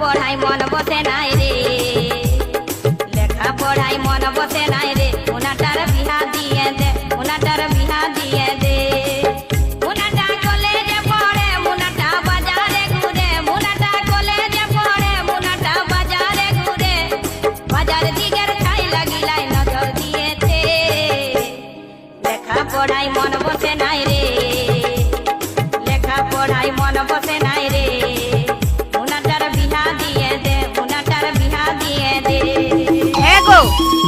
পড়াই মন বসে নাই রে, লেখা পড়াই মন বসে নাই রে, উনাটার বিহা দিয়ে দে, উনাটার বিহা দিয়ে দে। মুনাটা কলেজে পড়ে, মুনাটা বাজারে ঘুরে, মুনাটা কলেজে পড়ে, মুনাটা বাজারে ঘুরে, বাজার দিকের খাই লাগিলাই নজর দিয়েছে। লেখা পড়াই মন বসে নাই রে, লেখা পড়াই মন বসে নাই রে,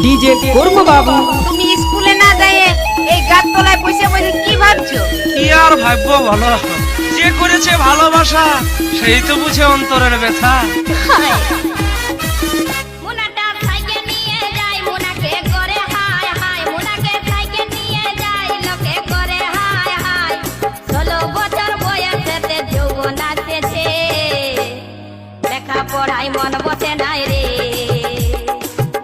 ডিজে করব বাবু। তুমি স্কুলে না যাইয়ে এই গাছ তলায় বসে বসে কি ভাবছো? কি আর ভাববো বলো, যে করেছে ভালোবাসা সেই তো বুঝে অন্তরের ব্যথা। মুনাটা সাইকেল নিয়ে যায়, মুনাকে করে হায় হায়, মুনাকে সাইকেল নিয়ে যায়, লোকে করে হায় হায়। 16 বছর বয়সেতে যৌবন আসতেছে, লেখা পড়াই মন বসে নাই রে,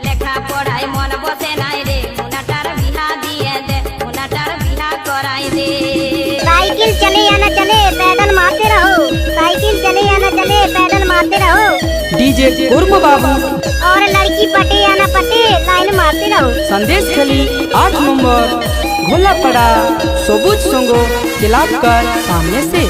লেখা পড়াই মন বসে নাই রে, মুনাটার বিহা দিয়ে দে, মুনাটার বিহা করাই দে। साइकिल चले या न चले पैदल मारते रहो, साइकिल चले या न चले पैदल मारते रहो। ডিজে করব বাবু। और लड़की पटे या न पटे लाइन मारते रहो। संदेश खाली 8 नंबर घोलापड़ा सबुज संग क्लब कर सामने से।